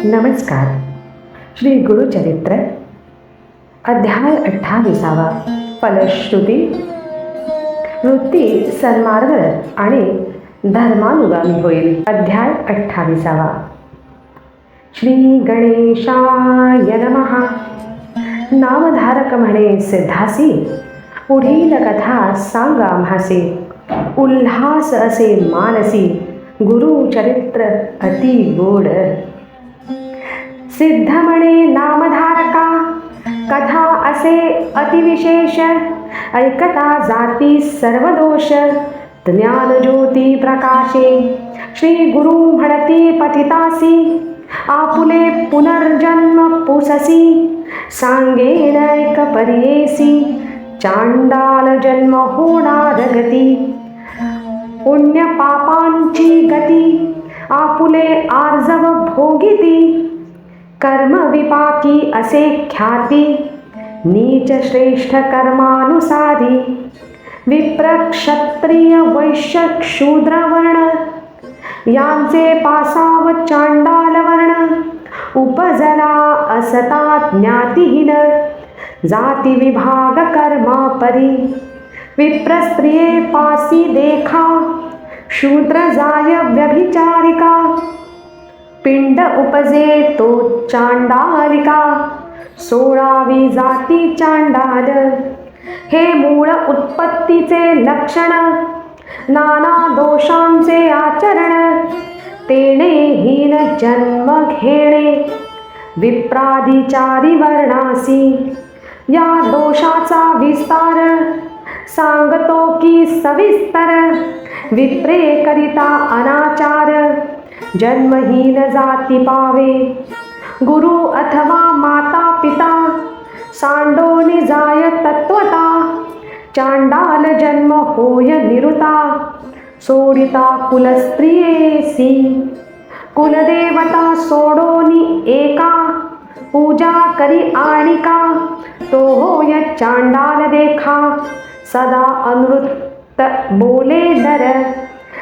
नमस्कार. श्री गुरुचरित्र अध्याय 28. फलश्रुती. वृत्ती सन्मार्ग आणि धर्मानुगामी होईल. अध्याय 28. श्री गणेशाय नमः. नामधारक म्हणे सिद्धासी, पुढील कथा सांगा आम्हासे. उल्हास असे मानसी, गुरुचरित्र अति गोड. सिद्ध म्हणे नामधारका, कथा असे अतिविशेष. ऐकता जाती सर्व दोष, ज्ञानज्योती प्रकाशे. श्री गुरु म्हणती पतितासी, आपुले पुनर्जन्म पुससी. सांगेन ऐक परियेसी, चांडाल जन्म होणार गती. पुण्य पापांची गती, आपुले आर्जव भोगिती. कर्म विपाकी असे ख्याती, नीच श्रेष्ठ कर्मानुसारी. विप्र क्षत्रिय वैश्य शूद्र वर्ण, यांचे पासाव चांडाल वर्ण. उपजला असता ज्ञातिहीन, जाती विभाग कर्मा परी. विप्र स्त्रिये पासी देखा, शूद्र जाय व्यभिचारिका. पिंड उपजे तो चांडालिका, सोडावी जाती चांडाल. हे मूळ उत्पत्तीचे लक्षण, नाना दोषांचे आचरण. तेने हीन जन्म घेणे, विप्रादिचारी वर्णासी. या दोषाचा विस्तार, सांगतो की सविस्तर. विप्रे करिता अनाचार, जन्महीन जाती पावे. गुरु अथवा माता पिता, सांडोनी जाय तत्वता. चांडाल जन्म होय निरुता, सोडिता कुलस्त्रियेसी. कुलदेवता सोडोनी एका, पूजा करी आणिका. तो होय चांडाल देखा, सदा अनृत बोले डर.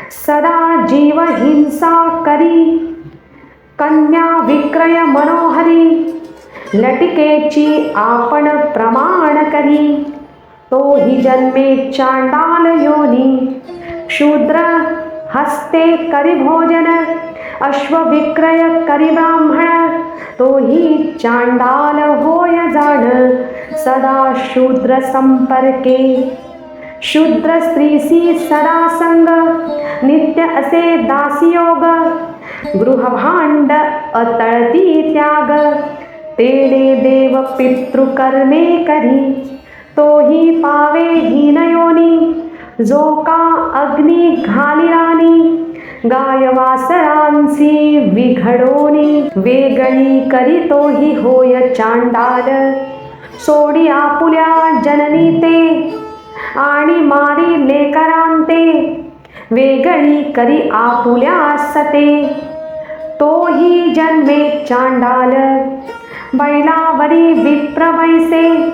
सदा जीव हिंसा करी, कन्या विक्रय मनोहरी. लटिकेची आपण प्रमाण करी, तो ही जन्मे चांडाल योनी. शूद्र हस्ते करी भोजन, अश्व विक्रय करी ब्राह्मण. तो ही चांडाल होय जाण, सदा शूद्र संपर्के. शूद्र स्त्रीसी सदा संग, नित्य असे दासीयोग. गृहभांड अतळती त्याग, तेने देव पितृकर्मे करी. तोही पावे हीन योनी, जो का अग्नी घाली राणी. गाय वासरांसी विघडोनी, वेगळी करी तोही होय चांडाल. सोडी आपुल्या जननी ते, आणि मारी लेकरांते. वेगळी करी आपुल्या सते, तोही जन्मे चांडाल. बैलावरी विप्र वैसे,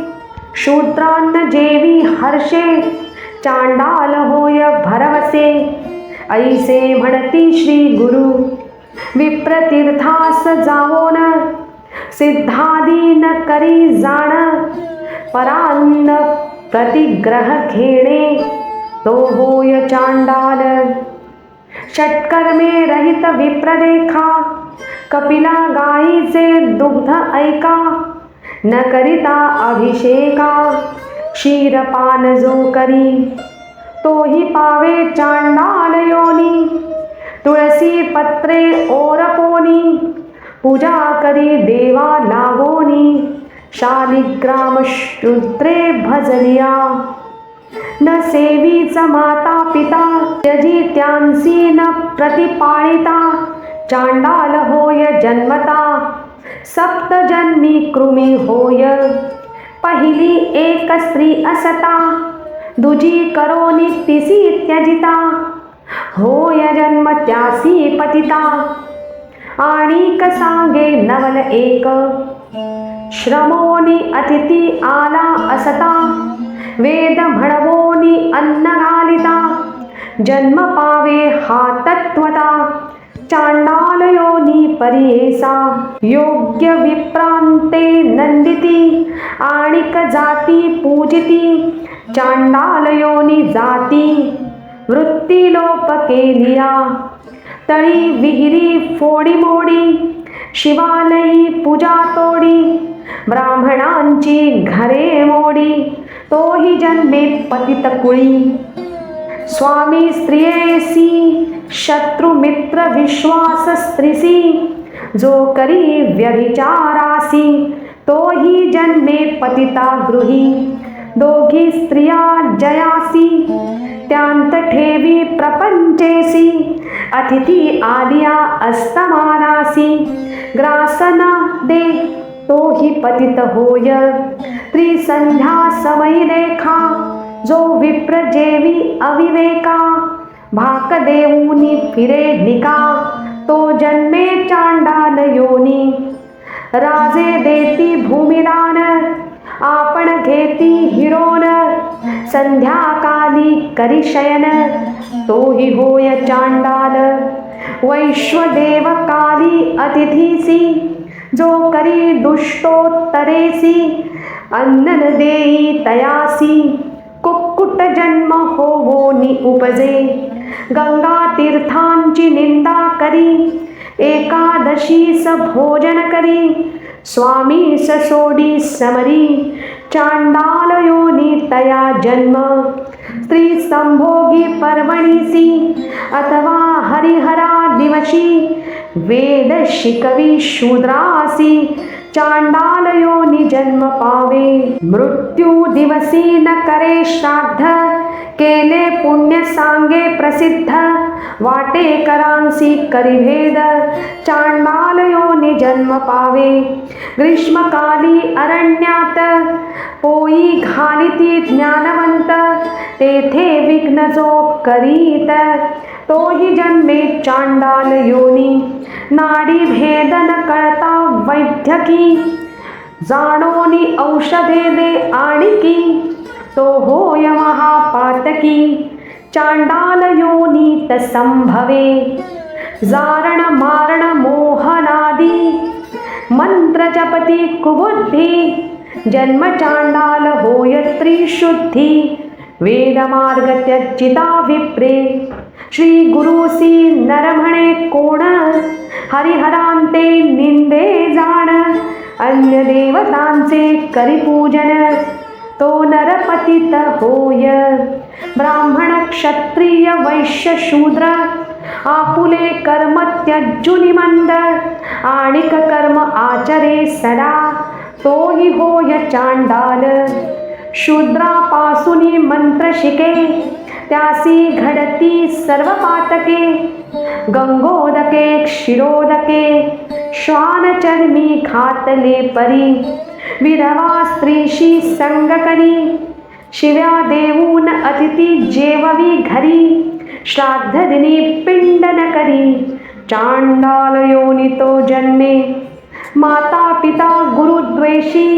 शूद्रान्न जेवी हर्षे. चांडाल होय भरवसे, ऐसे म्हणती श्री गुरु. विप्र तीर्थास जावोन, सिद्धादी न करी जाण. परान्न प्रतिग्रह घेणे, तो होय चांडाल. षटकर्मे रहित विप्र देखा, कपिला गाईचे दुग्ध ऐका. न करिता अभिषेका, क्षीरपान जो करी. तोही पावे चांडाल योनी. तुळसी पत्रे ओरपोनी, पूजा करी देवा लागोनी. शालिग्राम शूद्रे भजनिया, न सेवीच माता पिता. त्यजी त्यांसी न प्रतिपाळिता, चांडाल होय जन्मता. सप्त जन्मी कृमी होय, पहिली एक स्त्री असता. दुजी करोनी तिसी त्यजिता, होय जन्म त्यासी पतिता. आणिक सांगे नवल एक, श्रमोनी अतिथी आला असता. वेद म्हणवोनी अन्न घालिता, जन्म पावे हा तत्वता. चांडाल योनी परियेसा योग्य विप्रांते नंदिती आणिक जाती पूजिती चांडाल योनी जाती वृत्ती लोप केलिया तळी विहिरी फोडी मोडी शिवालयी पूजा तोडी ब्राह्मणांची घरे मोडी तोही जन्मे पतित कुळी स्वामी स्त्रियेसी शत्रुमित्र विश्वास स्त्रीसी जो करी व्यभिचारासी तोही जन्मे पतिता गृही दोघी स्त्रिया जयासी त्यांत ठेवी प्रपंचेसी अतिथी आलिया अस्तमानासी ग्रासना दे तोही पतित होय त्रिसंध्या समयी देखा जो विप्र जेवी अविवेका भाक देऊनी फिरे निका तो जन्मे चांडाल योनी राजे देती भूमिदान आपण घेती हिरोन संध्याकाली करी शयन तोही होय चांडाल वैश्वदेव काली अतिथीसी जो करी दुष्टोत्तरेसी अन्न देई तयासी कुक्कुट जन्म होवोनी उपजे गंगा तीर्थांची निंदा करी एकादशीस भोजन करी स्वामी सोडी समरी चांडाल योनी तया जन्म स्त्री संभोगी पर्वणीसी अथवा हरिहरा दिवशी वेद शिकवी शूद्रासी चांडाल योनी जन्म पावे मृत्यू दिवसी न करे श्राद्ध केले पुण्य सांगे प्रसिद्ध वाटेकरांसी करी भेद चांडाल योनी जन्म पावे ग्रीष्मकाली अरण्यात पोई घालिती ज्ञानवंत तेथे विघ्न जो करीत तोही जन्मे चांडाल योनी नाडी भेदन कळता वैद्यकी जाणोनी औषधे दे आणिकी तो होय महापातकी चांडाल योनीत संभवे जारण मारण मोहनादी मंत्र जपती कुबुद्धी जन्म चांडाल होय त्रिशुद्धी वेदमार्ग त्यजिता विप्रे श्री गुरुसी नर म्हणे कोण हरिहरांते निंदे जाण अन्य देवतांचे करी पूजन तो नरपतित होय ब्राह्मण क्षत्रिय वैश्य शूद्र आपुले कर्म त्यजुनी मंद आणिक कर्म आचरे सदा तोही होय चांडाल शूद्रापासूनी मंत्र शिके त्यासी घडती सर्व पातके गंगोदके क्षीरोदके श्वानचर्मी घातले परी विधवा स्त्रीशी संग करी शिव्या देऊन अतिथी जेववी घरी श्राद्ध दिनी पिंड न करी चांडाल योनी तो जन्मे माता पिता गुरुद्वेषी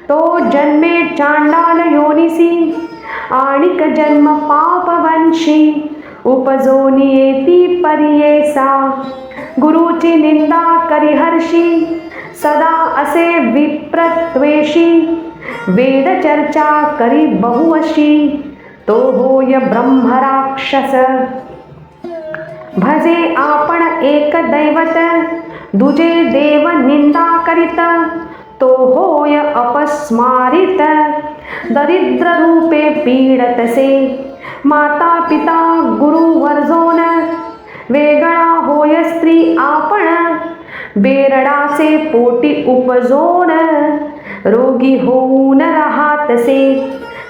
तो जन्मे चांडाल योनिसी आणिक जन्म पापवंशी उपजोनी येती परियेसा गुरुची निंदा करी हर्षी सदा असे विप्रत्वेषी वेद चर्चा करी बहुअशी तो होय ब्रह्मराक्षस भजे आपण एक दैवत दुजे देव निंदा करीत तो होय अपस्मारित दरिद्र रूपे पीडतसे माता पिता गुरु वर्जोन वेगळा होय स्त्री आपण बेरडाचे पोटी उपजोन रोगी होऊन राहतसे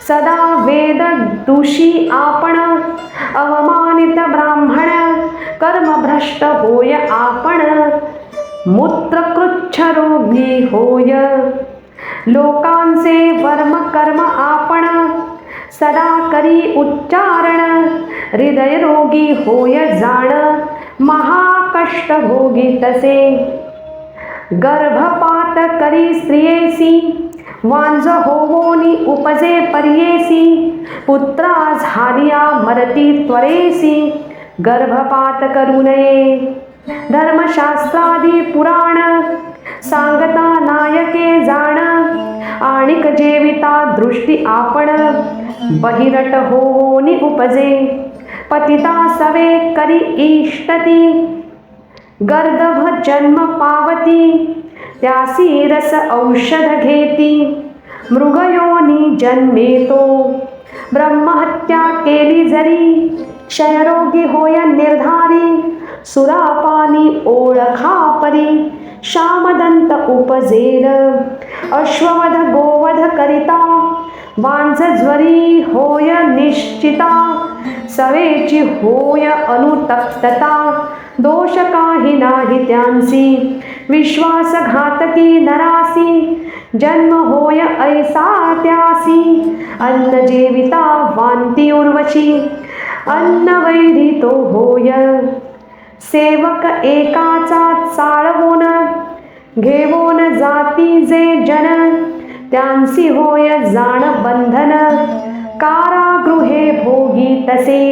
सदा वेद दूषी आपण अवमानित ब्राह्मण कर्मभ्रष्ट होय आपण मूत्रकृच्छ रोगी होय लोकांचे वर्म कर्म आपण सदा करी उच्चारण हृदय रोगी होय जाण महाकष्ट भोगी तसे गर्भपात करी स्त्रियेसी वांज होवोनी उपजे परियेसी पुत्रा झालिया मरती त्वरेसी गर्भपात करू नये धर्मशास्त्रादी पुराण सांगता नायके जाण आणिक जेविता दृष्टी आपण बहिरट होनी उपजे पतिता सवे करी इष्टती गर्दभ जन्म पावती त्यासी रस औषध घेती मृगयोनी जन्मेतो ब्रह्महत्या केली जरी क्षयरोगी होय निर्धारी सुरापानी ओळखा परी श्यामदंत उपजेल अश्ववध गोवध करिता वांझज्वरी होय निश्चिता सवेची होय अनुतप्तता दोष काही नाही त्यांसी विश्वासघातकी नरासी जन्म होय ऐसा त्यासी अन्न जेविता वांती उर्वशी अन्न वैरी तो होय सेवक एकाचा चाळवून घेवून जाती जे जन त्यांसी होय जाण बंधन कारागृहे भोगी तसे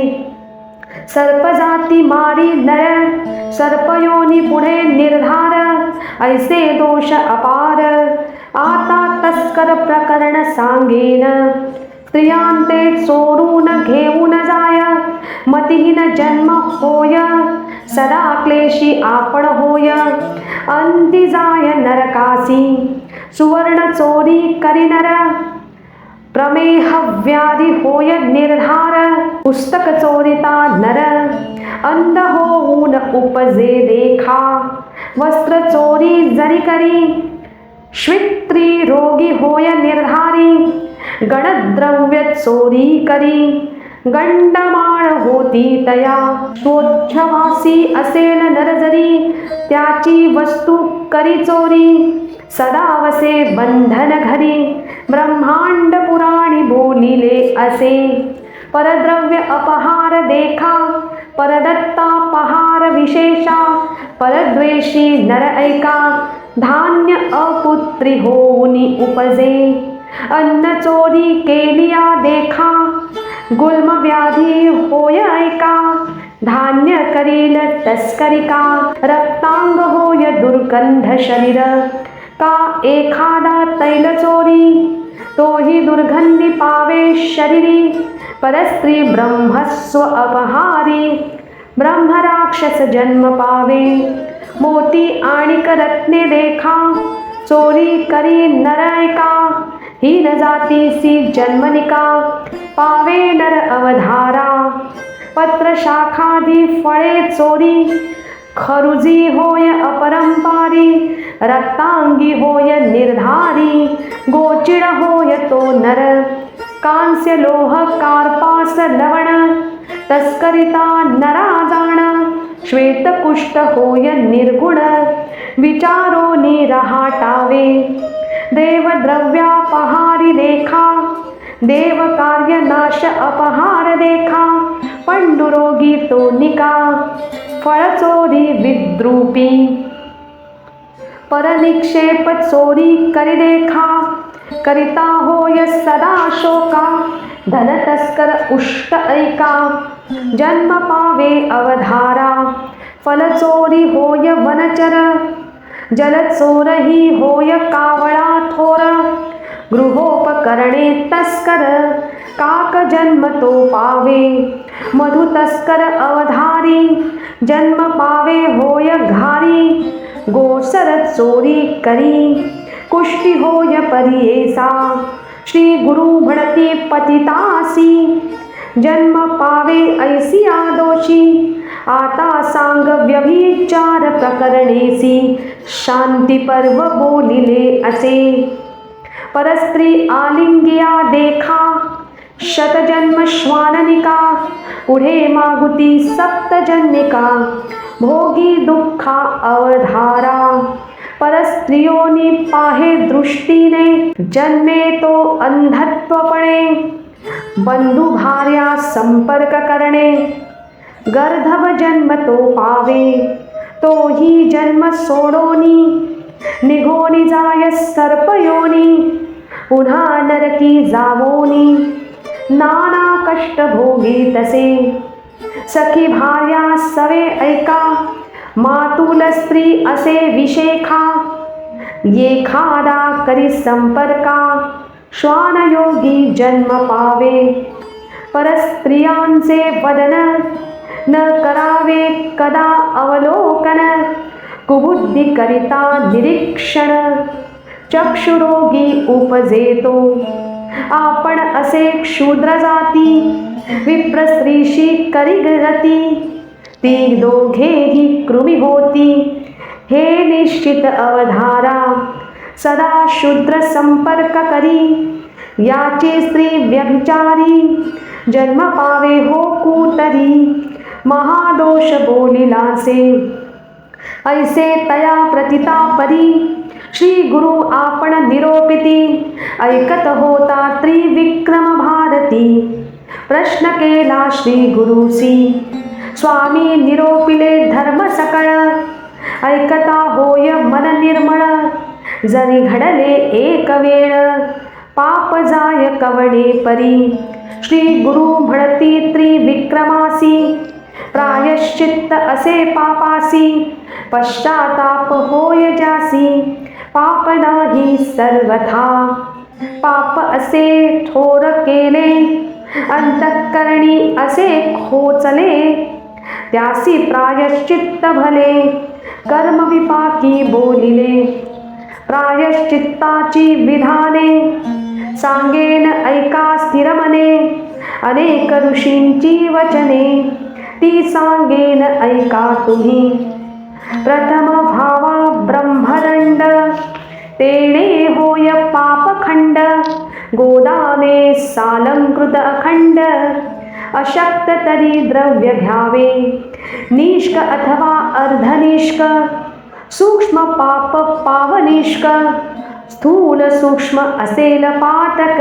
सर्पजाती मारी नर सर्पयोनी पुढे निर्धार ऐसे दोष अपार आता तस्कर प्रकरण सांगेन स्त्रियांते चोरून घेऊन जाय मतिहीन जन्म होय सदा क्लेशी आपण होय अंती जाय नरकासी सुवर्ण चोरी करी नर प्रमेह व्याधी होय निर्धार पुस्तक चोरिता नर अंध होऊन उपजे देखा वस्त्र चोरी जरी करी श्वित्री रोगी होय निर्धारी गणद्रव्य चोरी करी गंडमाळ होती तया स्वच्छवासी असेल नर जरी त्याची वस्तू करी चोरी सदा वसे बंधन घरी ब्रह्मांड पुराणी बोलिले असे परद्रव्य अपहार देखा परदत्ता पहार विशेषा परद्वेषी नर ऐका धान्य अपुत्री होऊनी उपजे अन्न चोरी केलिया देखा गुल्म व्याधी होय ऐका धान्य करील तस्करिका रक्तांग होय दुर्गंध शरीर का एखादा तैल चोरी तोही दुर्गंधी पावे शरीरी परस्त्री ब्रह्मस्व अपहारी ब्रह्मराक्षस जन्म पावे मोती आणिक रत्ने देखा चोरी करी नरैका ही न जातीसी जन्मनिका पावे नर अवधारा पत्र शाखादी फळे चोरी खरुजी होय अपरंपारी रक्तांगी होय निर्धारी गोचिड होय तो नर कांस्य लोह कार्पास लवण तस्करिता नरा जाण श्वेतकुष्ठ होय निर्गुण विचारोनी रहाटावे देवद्रव्यापहारी देखा देव कार्य नाश अपहार देखा पंडुरोगी तो निका फळचोरी विद्रूपी परनिक्षेप चोरी करी देखा करिता होय सदा शोका धन तस्कर उष्ट ऐका जन्म पावे अवधारा फलचोरी होय वनचर जलचोरही होय कावळा थोर गृहोपकरणे तस्कर काक जन्म तो पावे मधु तस्कर अवधारी जन्म पावे होय घारी गोसर चोरी करी कुष्टी होय परियेसा श्री गुरु भणती पतितासी जन्म पावे ऐसी आदोषी आता सांग व्यभिचार प्रकरणेसी शांती पर्व बोलिले असे परस्त्री आलिंगिया देखा शतजन्म श्वाननिका पुढे मागुती सप्तजन्निका भोगी दुःखा अवधारा परस्त्रियोनी पाहे दृष्टीने जन्मे तो अंधत्वपणे बंधू भार्या संपर्क करणे गर्धव जन्म तो पावे तो ही जन्म सोडोनी निघोनी जाय सर्पयोनी पुन्हा नरकी जावोनी नाना कष्ट भोगी तसे सखी भार्या सवे ऐका मातुल स्त्री असे विशेखा, एखादा करी संपर्का, श्वानयोगी जन्म पावे. परस्त्रियांचे वदन, न करावे कदा अवलोकन. कुबुद्धी करिता निरीक्षण, चक्षुरोगी उपजेतो. आपण असे क्षुद्र जाती, विप्र स्त्रीशी करी रती. ती दोघेही कृमी होती, हे निश्चित अवधारा. सदा शूद्र संपर्क करी, याची स्त्री व्यभिचारी. जन्म पावे हो कुतरी, महादोष बोलिलासे. ऐसे तया प्रतिता परी, श्री गुरु आपण निरोपिती. ऐकत होता त्रिविक्रम भारती, प्रश्न केला श्री गुरुसी. स्वामी निरोपिले धर्म सकळ, ऐकता होय मन निर्मळ. जरी घडले एक वेळ, पाप जाय कवणे परी. श्री गुरु म्हणती त्रिविक्रमासी, प्रायश्चित्त असे पापासी. पश्चाताप होय जासी, पाप नाही सर्वथा. पाप असे थोर केले, अंतःकरणी असे खोचले. त्यासी प्रायश्चित्त भले, कर्म विपाकी बोलिले. प्रायश्चित्ताची विधाने, सांगेन ऐका स्थिर मने. अनेक ऋषींची वचने, ती सांगेन ऐका तुम्ही. प्रथम भावा ब्रह्मदंड, तेणे होय पापखंड. गोदाने सालंकृत अखंड, अशक्त तरी द्रव्य घ्यावे. निष्क अथवा अर्धनिष्क, सूक्ष्म पाप पावनिष्क. स्थूल सूक्ष्म असेल पातक,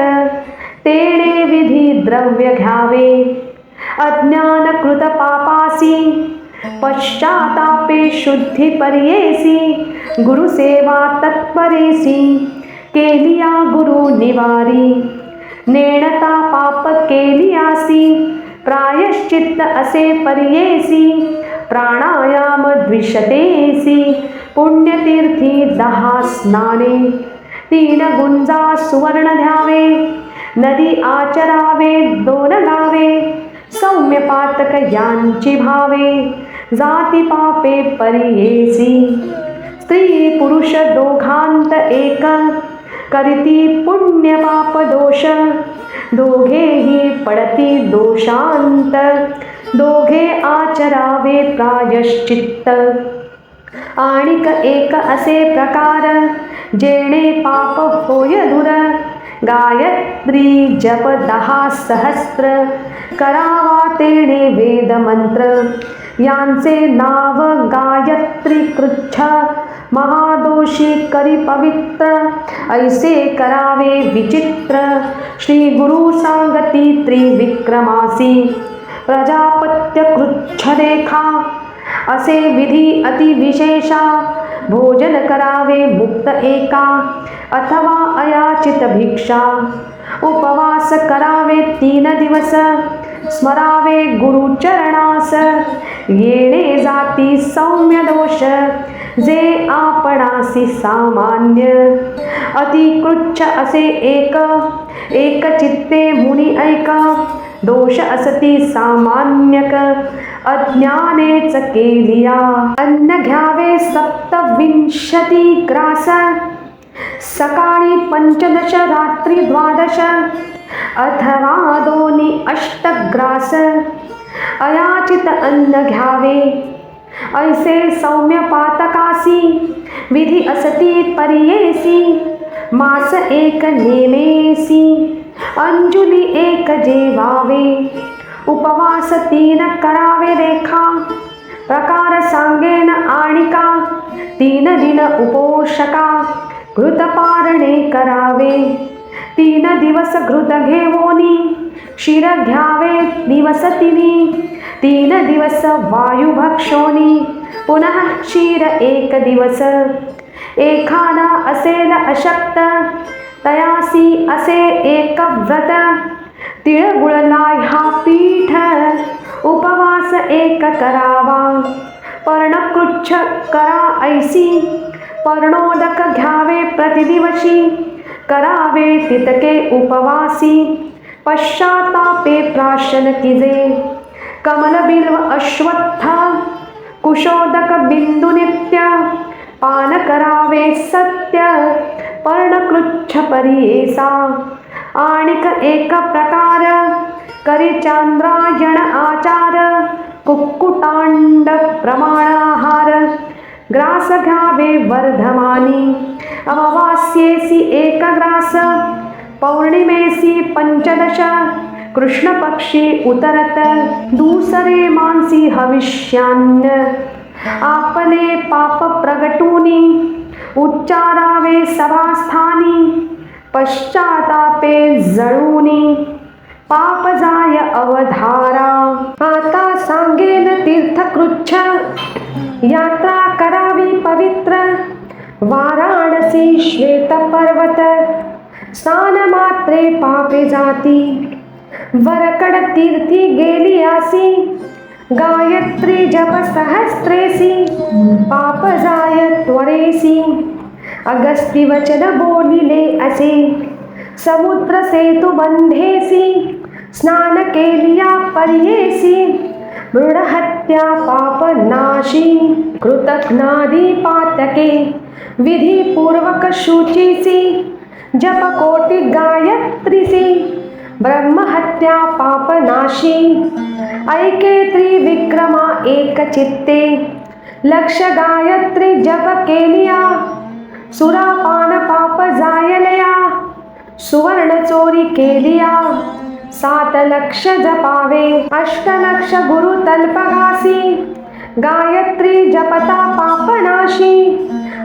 तेणे विधी द्रव्य घ्यावे. अज्ञानकृत पापासी, पश्चातापे शुद्धी पर्येसी. गुरुसेवा तत्परेसी, केलिया गुरु निवारी. नेणता पाप केलियासी, प्रायश्चित्त असे पर्येसी. प्राणायाम द्विशतेसी, पुण्यतीर्थी 10 स्नाने. 3 गुंजा सुवर्ण द्यावे, नदी आचरावे 2 गावे. सौम्य पातक यांची भावे, जाती पापे पर्येसी. स्त्री पुरुष दोघांत एक, करीती पुण्य पाप दोष. दोघेही पडती दोषांत, दोघे आचरावे प्रायश्चित्त. आणिक एक असे प्रकार, जेणे पाप होय दूर. गायत्री जप 10 सहस्त्र, करावा तेणे वेद मंत्र. यांचे नाव गायत्री कृच्छ, महादोषी करी पवित्र. ऐसे करावे विचित्र, श्री गुरु सांगती त्रिविक्रमासी. प्रजापत्य कृच्छ देखा, असे विधी अति विशेषा. भोजन करावे मुक्त एका, अथवा अयाचित भिक्षा. उपवास करावे 3 दिवस, स्मरावे गुरुचरणास. येणे जाती सौम्य दोष, जे आपणासी सामान्य. अतिकृच्छ असे एक, एक चित्ते मुनी ऐका. दोष असती सामान्यक, अज्ञानेच केलिया. अन्न घ्यावे 27 ग्रास, सकाळी 15 रात्री 12, अथवा 2 8 ग्रास. अयाचित अन्न घ्यावे, ऐसे सौम्य पातकासी. विधी असती पर्येसी, मास 1 नेमेसी. अंजुली 1 जेवावे, उपवास 3 करावे देखा. प्रकार सांगेन आणिका, 3 दिन उपोषका. घृतपारणे करावे, 3 दिवस घृत घेवोनी. क्षीर घ्यावे दिवस 3 दिवस वायुभक्षोनी. पुनः क्षीर 1 दिवस. एखादा असेल अशक्त, तयासी असे एक व्रत. तिळगुळ ह्या पीठ, उपवास 1 करावा. पर्णकृच्छ करा ऐसी, पर्णोदक घ्यावे प्रतिदिवशी, करावे तितके उपवासी, पश्चातापे प्राशन किजे, कमल बिल्व अश्वत्थ कुशोदक बिंदू नित्य, पान करावे सत्य पर्णकृच्छ परियेसा, आणिक एक प्रकार करी चांद्रायण आचार, कुक्कुटांड प्रमाणाहार, ग्रास घ्यावे वर्धमानी, अमावास्येसी एक ग्रास, पौर्णिमेसी पंचदश, कृष्ण पक्षी उतरत, दूसरे मानसी हविष्यान्न, आपले पाप प्रगटूनी, उच्चारावे सभास्थानी, पश्चातापे जळूनी, पाप जाय अवधारा. आता सांगेन तीर्थकृच्छ, यात्रा करावी पवित्र, वाराणसी श्वेत पर्वत, स्नान मात्रे पापे जाती, वरकड तीर्थी गेली आसी, गायत्री जप सहस्त्रेसी, पाप जाय त्वरेसी, अगस्ती वचन बोलिले असे, समुद्र सेतु बंधेसी, स्नान केलिया पर्येसी, मृडहत्या पाप नाशी, कृतघ्नादी पातके, विधी पूर्वक शुचीसी, जप कोटि गायत्रीसी, ब्रह्महत्या पापनाशी, ऐके त्रिविक्रमा एक चित्ते, लक्ष गायत्री जप केलिया, सुरापान पाप जायलया, सुवर्ण चोरी केलिया, 7 लक्ष जपावे, 8 लक्ष गुरु तल्पगासी, गायत्री जपता पापनाशी,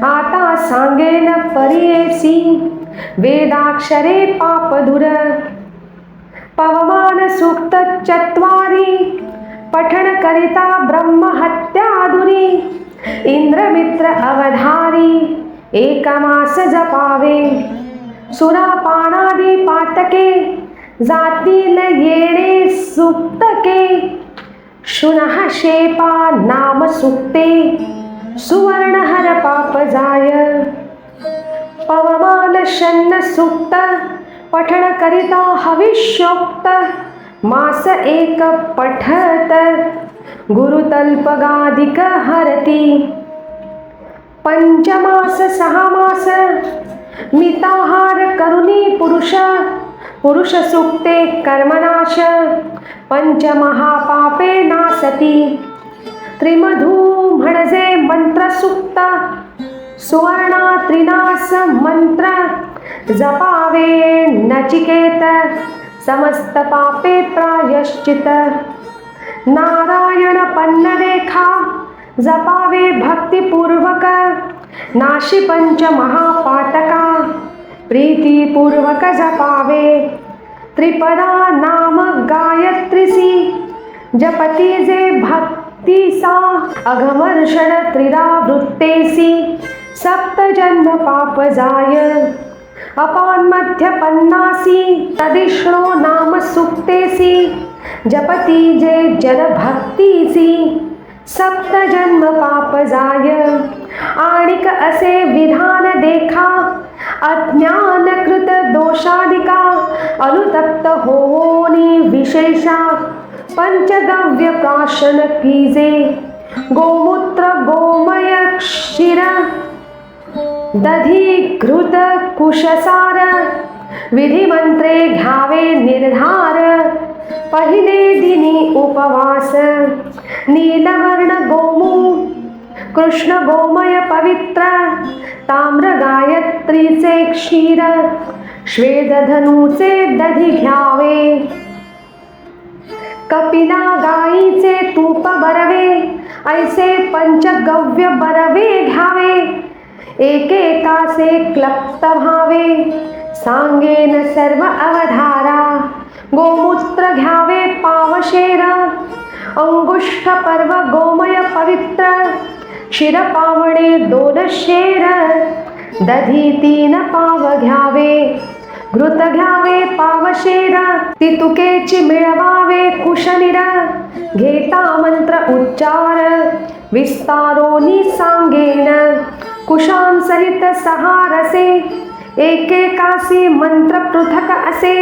आता सांगेन परियेसी, वेदाक्षरे पापधुर, पवमान सूक्त 4 पठण करिता ब्रह्महत्याधुरी, इंद्रमित्र अवधारी, 1 मास जपावे, सुरापानादी पातके, जातील येणे सुक्तके, शुनः शेपा नाम सुक्ते, सुवर्णहर पाप जाय, पवमान शन्न सुक्त, पठण करिता हविष्योक्त, मास 1 पठत, गुरुतल्पगादिक हरती, पंचमास 6 मास, मिताहार करुणी पुरुष सुक्ते कर्मनाश, पंचमहापापे नासती, त्रिमधू म्हणजे मंत्र सुक्त, सुवर्णा त्रिनास मंत्र, जपावे नचिकेत, समस्त पापे प्रायश्चित, नारायण पन्नरेखा, जपावे भक्तिपूर्वक, नाशी पंच महापातका, प्रीतिपूर्वक जपावे, त्रिपदा नाम गायत्रीसी, जपती जे भक्तीसा, अघमर्षण त्रिरावृत्तेसी, 7 जन्म पाप जाय, अपान मध्य 50, तदिष्णो नाम सुक्तेसी, जपती जे जन भक्तीसी, 7 जन्म पाप जाय, आणिक असे विधान देखा, अज्ञानकृत दोषादिका, अनुतप्त होवोनी विशेषा, पंचगव्य प्राशन कीजे, गोमूत्र गोमय क्षीर, दधी घृत कुशसार, विधिमंत्रे घ्यावे निर्धार, पहिले दिनी उपवास, नीलवर्ण गोमू, कृष्ण गोमय पवित्र, ताम्र गायत्रीचे क्षीर, श्वेत धनुचे दधी घ्यावे, कपिला गाईचे तूप बरवे, ऐसे पंचगव्य बरवे घ्यावे, एकेकासे क्लप्त व्हावे, सांगेन सर्व अवधारा, गोमूत्र घ्यावे पावशेर, अंगुष्ठ पर्व गोमय पवित्र, शिरपावणे 2 शेर, दधी 3 पाव घ्यावे, घृत घ्यावे पावशेर, तितुकेची मिळवावे कुशनिर, घेता मंत्र उच्चार, विस्तारोनी सांगेन कुशांसहित सहारसे एकेकासी मंत्र पृथक असे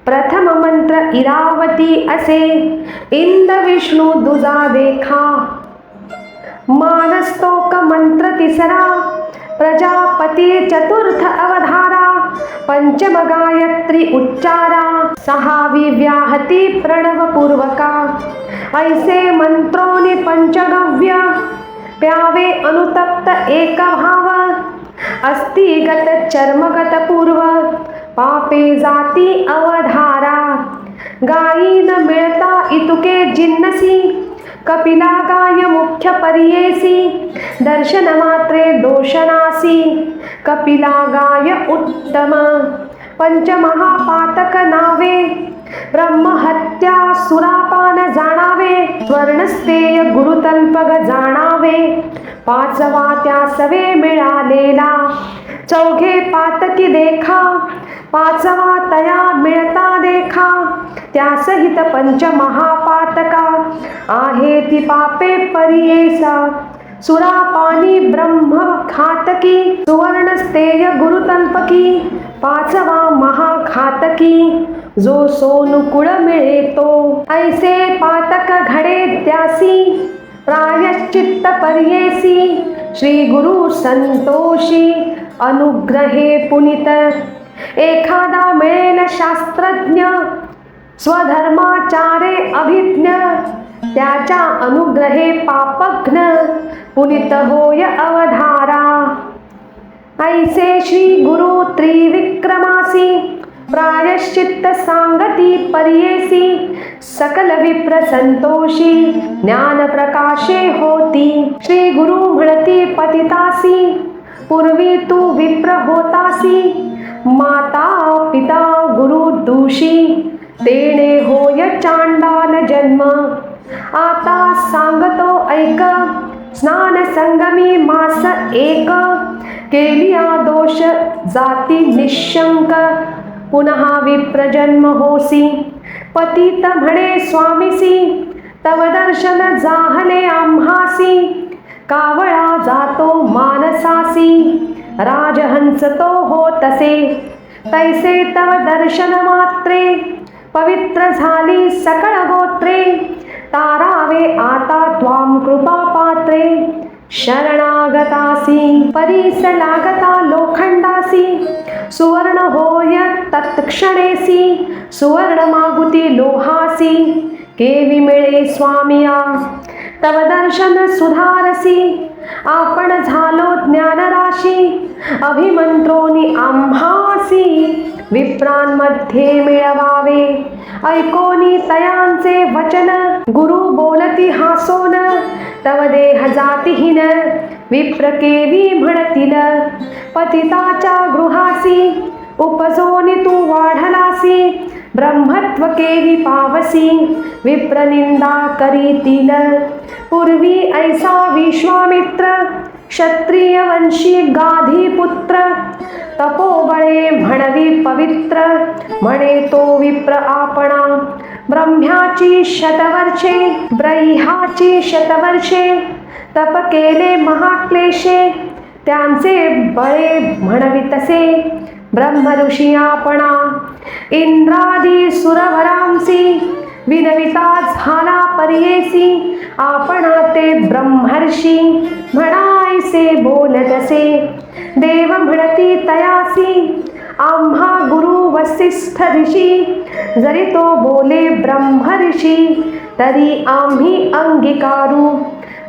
प्रथम मंत्र इरावती असे इंद्र विष्णू दुजा देखा मानस्तोक मंत्र तिसरा प्रजापती चतुर्थ अवधारा पंचम गायत्री उच्चारा सहावी व्याहती प्रणव पूर्वका ऐसे मंत्रोनी पंचगव्य प्यावे अनुतप्त एक भाव अस्थिगत चर्मगत पूर्व पापे जाती अवधारा गायी न मिळता इतुके जिन्नसी कपिला गाय मुख्य पर्येसी दर्शन मात्रे दोषनासी कपिला गाय उत्तम पंचमहापातक नावे ब्रह्महत्या सुरापान जाणावे स्वर्णस्तेय गुरुतल्पग जाणावे पाचवा त्यासवे मिळालेला चौघे पातकी देखा पाचवा तया मिळता देखा त्यासहित पंचमहापातका आहे ती पापे परियेसा सुरापानी ब्रह्म घातकी सुवर्णस्तेय गुरुतल्पकी पाचवा महाघातकी जो सोनुकुळ मिळेतो ऐसे पातक घडे त्यासी प्रायश्चित्त पर्येसी श्री गुरु संतोषी अनुग्रहे पुनित एखादा मिळेल शास्त्रज्ञ स्वधर्माचारे अभिज्ञ त्याच्या अनुग्रहे पापघ्न पुनित होय अवधारा ऐसे श्री गुरु त्रिविक्रमासी प्रायश्चित्त सांगती पर्येसी सकल विप्र संतोषी ज्ञान प्रकाशे होती श्री गुरु म्हणती पतितासी पूर्वी तू विप्र होतासी माता पिता गुरु दूषी तेणे होय चांडाल जन्म आता सांगतो ऐक स्नान संगमी मास एक केलिया दोष जाती निशंक पुनः विप्रजन्म होसी पतित म्हणे स्वामीसी तव दर्शन जाहले आम्हासी कावळा जातो मानसासी राजहंस तो होतसे तैसे तव दर्शन मात्रे पवित्र झाली सकळ गोत्रे तारावे आता त्वां कृपा पात्रे शरणागतासी परीस लागता लोखंडासी सुवर्ण होय तत्क्षणेसी सुवर्ण मागुती लोहासी केवी मिळे स्वामिया तव दर्शन सुधारसी आपण झालो ज्ञानराशी अभिमंत्रोनी आम्हासी विप्रांमध्ये मिळवावे ऐकोनी तयांचे वचन गुरु बोलती हासोन तव देह जातीहीन विप्र केवी म्हणतील पतिताच्या गृहासी उपजोनी तू वाढलासी ब्रह्मत्व केवी पावसी विप्रनिंदा करीतील पूर्वी ऐसा विश्वामित्र क्षत्रिय वंशी गाधी पुत्र तपोबळे म्हणवी पवित्र म्हणे तो विप्र आपणा ब्रह्म्याची शतवर्षे ब्रह्याची शतवर्षे तप केले महाक्लेशे त्यांचे बळे म्हणवितसे ब्रह्म ऋषी आपणा इंद्रादी सुरवरांसी विनविता झाला पर्येसी आपणा ते ब्रह्मर्षी म्हणायसे बोलतसे देव म्हणती तयासी आम्हा गुरु वसिष्ठ ऋषी जरी तो बोले ब्रह्मर्षी तरी आम्ही अंगीकारू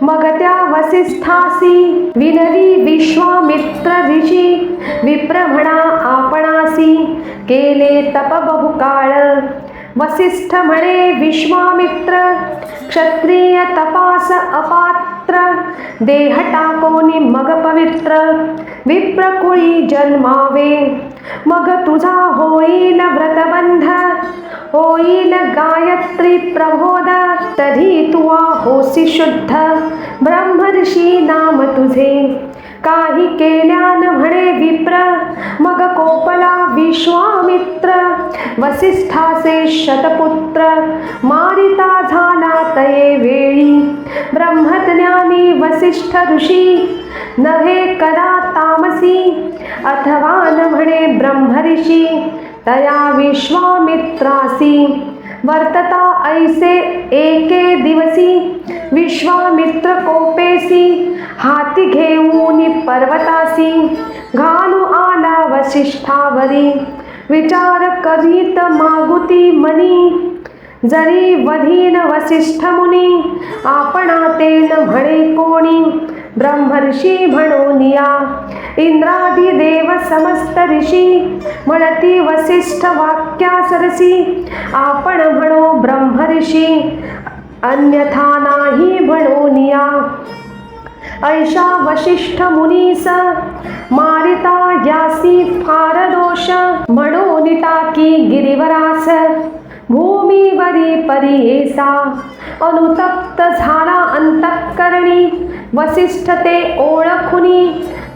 मग त्या वसिष्ठासी विनवी विश्वामित्र ऋषी विप्र म्हणा आपणासी केले तप बहुकाळ वसिष्ठ म्हणे विश्वामित्र क्षत्रिय तपास अपात्र देह टाकोनी मग पवित्र विप्रकुळी जन्मावे मग तुझा होईल व्रतबंध होईल गायत्री प्रबोध तधी तुआ होसी शुद्ध ब्रह्मर्षी नाम तुझे काही केल्यान म्हणे विप्र मग कोपला विश्वामित्र वसिष्ठाचे शतपुत्र मारिता झाला तये वेळी ब्रह्मज्ञानी वसिष्ठ ऋषी नव्हे कदा तामसी अथवा न म्हणे ब्रह्मऋषी तया विश्वामित्रासी वर्तता ऐसे एके दिवसी विश्वामित्र कोपेसी हाती घेऊन पर्वतासी घालू आला वसिष्ठावरी विचार करीत मागुती मनी जरी वधीन वसिष्ठ मुनी आपणातेन म्हणे कोणी ब्रह्मर्षी म्हणोनिया इंद्रादी देव समस्त ऋषी म्हणती वसिष्ठ वाक्यासरसी आपण म्हणो ब्रह्मर्षी अन्यथा नाही म्हणोनिया ऐशा वशिष्ठ मुनीस मारिता यासी फार दोष म्हणून टाकी गिरिवरास भूमीवरी परियेसा अनुतप्त झाला अंतःकरणी वसिष्ठ ते ओळखुनी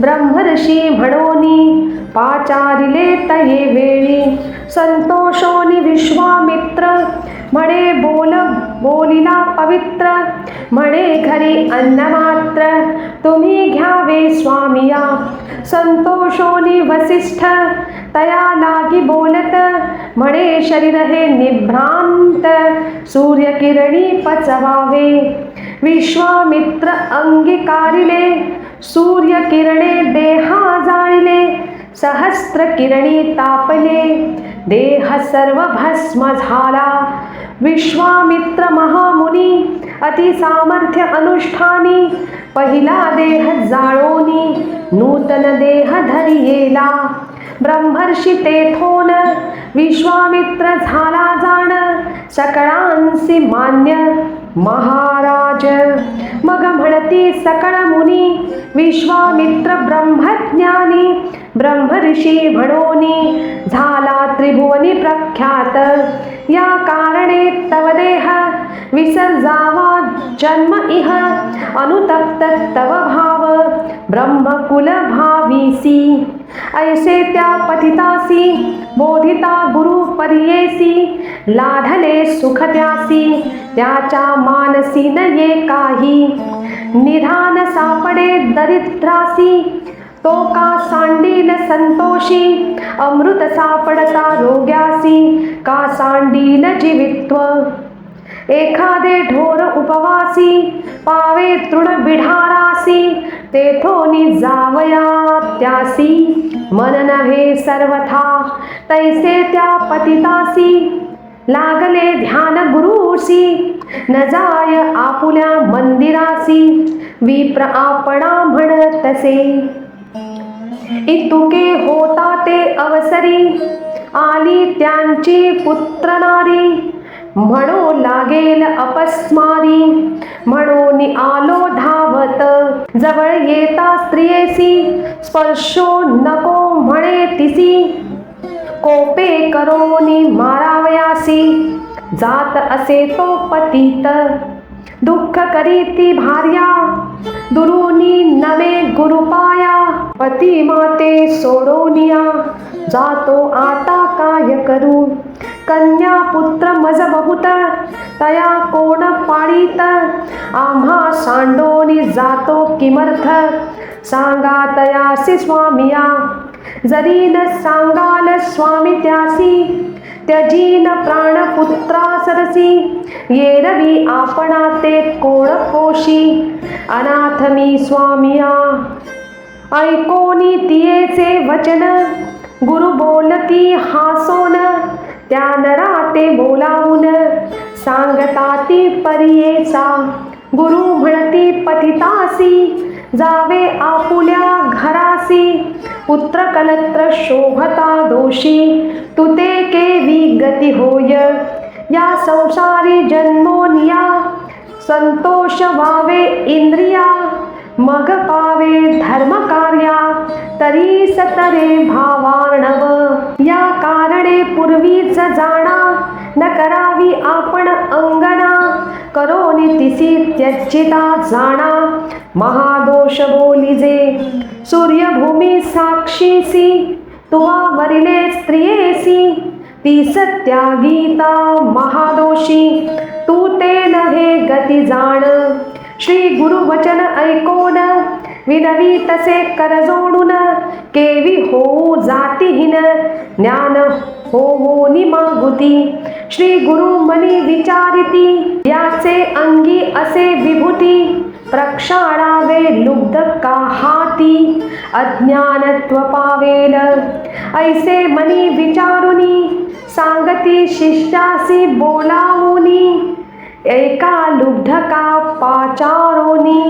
ब्रह्मर्षी म्हणोनी पाचारिले तये वेळी संतोषोनी विश्वामित्र म्हणे बोलिला पवित्र म्हणे घरी अन्न मात्र तुम्ही घ्यावे स्वामिया संतोषोनी वसिष्ठ तया लागी बोलत म्हणे शरीर हे निभ्रांत सूर्यकिरणी पचवावे विश्वामित्र अंगीकारिले सूर्यकिरणे देहा जाळिले सहस्त्र किरणी तापले देह सर्व भस्म झाला विश्वामित्र महामुनी अति सामर्थ्य अनुष्ठानी पहिला देह जाळोनी नूतन देह धरियेला ब्रह्मर्षी तेथोन विश्वामित्र झाला जाण सकळांसी मान्य महाराज मग म्हणती सकळ मुनी विश्वामित्र ब्रह्मज्ञानी ब्रह्मर्षी म्हणोनी झाला त्रिभुवनी प्रख्यात या कारणे तव देह विसर्जावा जन्म इह अनुतप्त तव भाव ब्रह्मकुल भावीसी ऐसे त्या पतितासी बोधिता गुरु परियेसी लाढले सुख त्यासी त्याच्या मानसी न ये काही निधान सापडे दरिद्रासी तो का सांडील संतोषी अमृत सापडता रोग्यासी का सांडील जीवित्व एखादे ढोर उपवासी पावे तृण बिढारासी तेथोनी जावया त्यासी मन नव्हे सर्वथा तैसे त्या पतितासी लागले ध्यान गुरुसी न जाय आपुल्या मंदिरासी विप्र आपणा म्हणतसे इतुके होता ते अवसरी आली त्यांची पुत्र नारी म्हणो लागेल अपस्मारी म्हणून आलो धावत जवळ येता स्त्रियेसी स्पर्शो नको म्हणे तिसी कोपे करोनी मारावयासी जात असे तो पतित दुःख करीती भार्या दुरुनी नवे गुरुपाया पती माते सोडोनिया जातो आता काय करू कन्या पुत्र मज बहुत तया कोण पाळीत आम्हा सांडोनी जातो किमर्थ सांगा तयासी स्वामिया जरी न सांगाल स्वामी त्यासी त्यजीन प्राणपुत्रा सरसी येरवी आपणा ते कोण पोशी अनाथ मी स्वामिया ऐकोनी तियेचे वचन गुरु बोलती हासोन त्या नरा ते बोलावून सांगता ती परियेचा गुरु म्हणती पतितासी जावे आपुल्या घरासी पुत्र कलत्र शोभता दोषी तुते केवी गती होय या संसारी जन्मोनिया संतोष वावे इंद्रिया मग पावे धर्म कार्या तरी सतरे भावार्णव या कारणे पूर्वीच जाणा न करावी आपण अंगना करोनी तिसी त्यजिता जाणा महादोष बोलिजे सूर्यभूमी साक्षीसी तुवा वरिले स्त्रियेसी ती सत्यागीता महादोषी तू ते नव्हे गती जाण श्री गुरुवचन ऐकोन विनवी तसे कर जोडून केवी होऊ जातीहीन ज्ञान होवोनी मागुती श्री गुरु मनी विचारिती याचे अंगी असे विभूती प्रक्षाळावे लुब्ध का हाती अज्ञानत्व पावेल ऐसे मनी विचारुनी सांगती शिष्यासी बोलावुनी एका लुब्धका पाचारोनी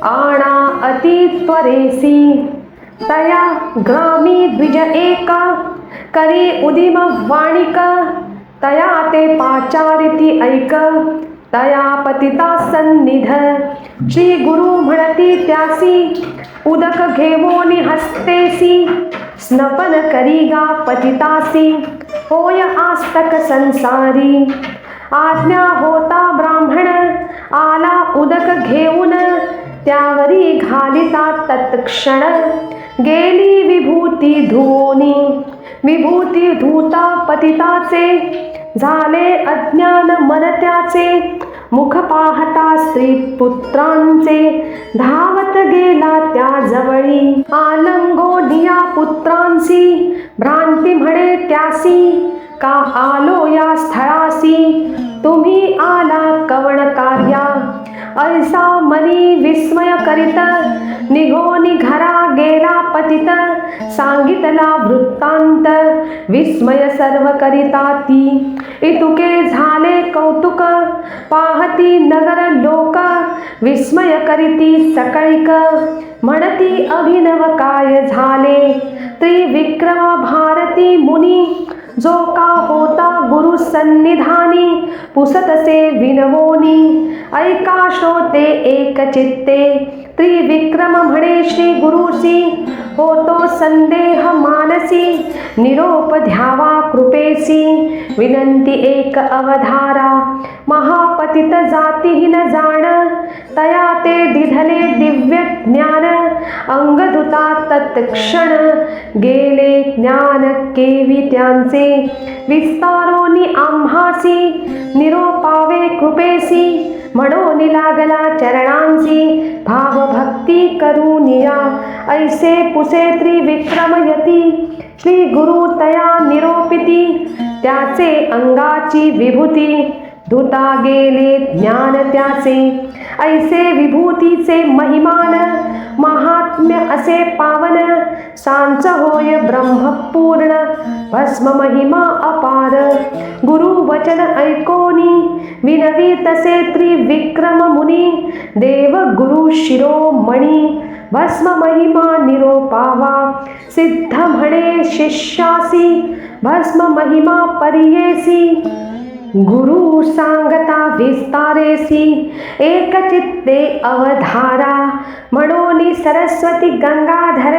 आणा अति त्वरेसी तया ग्रामी द्विज एक करी उदिम वाणिक तया ते पाचारिती ऐक तया पतिता सन्निध श्री गुरु म्हणती त्यासी उदक घेवोनी हस्तेसी स्नपन करीगा पतितासी होय आस्तक संसारी आज्ञा होता ब्राह्मण आला उदक घेऊन त्यावरी घालिता तत्क्षण गेली विभूती धुवोनी विभूती धूता पतिताचे झाले अज्ञान मन त्याचे मुख पाहता स्त्री पुत्रांचे धावत गेला त्या जवळी आलंगोनिया पुत्रांसी भ्रांती म्हणे त्यासी का आलो या स्थळासी तुम्ही आला कवण कार्या ऐसा मनी विस्मय करीत निघोनी घरा गेला पतित सांगितला वृत्तांत विस्मय सर्व करिता ती इतुके झाले कौतुक पाहती नगर लोक विस्मय करीती सकळिक म्हणती अभिनव काय झाले त्रिविक्रम भारती मुनी जो का होता गुरु सन्निधानी पुसतसे विनवोनी ऐका श्रोते एक चित्ते त्रिविक्रम म्हणे श्री गुरुसी होतो संदेह मानसी निरोप द्यावा कृपेसी विनंती एक अवधारा महापतित जातीहीन जाण तया ते दिधले दिव्य ज्ञान अंगधुता तत्क्षण गेले ज्ञान केवी त्यांचे विस्तारोनी आम्हासी निरोपावे कृपेसी म्हणून लागला चरणांसी भाव भक्ती करूनिया ऐसे पुसे त्रिविक्रमयती श्री गुरु तया निरोपिती त्याचे अंगाची विभूती धुता गेले ज्ञान त्याचे ऐसे विभूतीचे महिमान महात्म्य असे पावन सांच होय ब्रह्मपूर्ण भस्म महिमा अपार गुरु वचन ऐकोनी विनवी तसे त्रिविक्रम मुनी देव गुरु शिरोमणी भस्म महिमा निरोपावा सिद्ध म्हणे शिष्यासी भस्म महिमा परियेसी गुरु सांगता विस्तारेसी एक चित्ते अवधारा म्हणोनी सरस्वती गंगाधर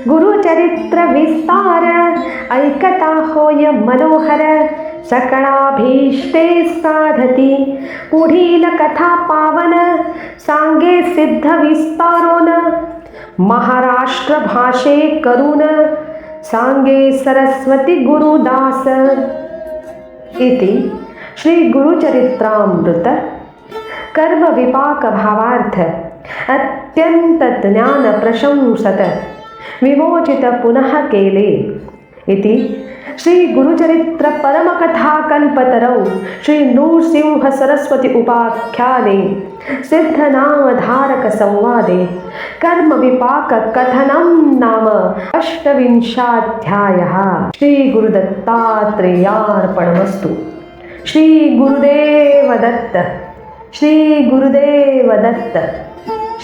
गुरुचरित्र विस्तार ऐकता होय मनोहर सकळाभीष्टे साधती पुढील कथा पावन सांगे सिद्ध विस्तारोन महाराष्ट्र भाषे करून सांगे सरस्वती गुरुदास इति श्री गुरुचरित्रामृत कर्म विपाक भावार्थ अत्यंत ज्ञान प्रशंसत विमोचित पुनः केले इति श्री गुरुचरित्र परमकथा कल्पतरौ श्री नृसिंह सरस्वती उपाख्याने सिद्धनामधारक संवादे कर्म विपाक कथनं नाम अष्टविंशाध्यायः श्री गुरुदत्तात्रेयार्पणमस्तु श्री गुरुदेव दत्त श्री गुरुदेव दत्त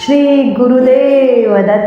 श्री गुरुदेव दत्त।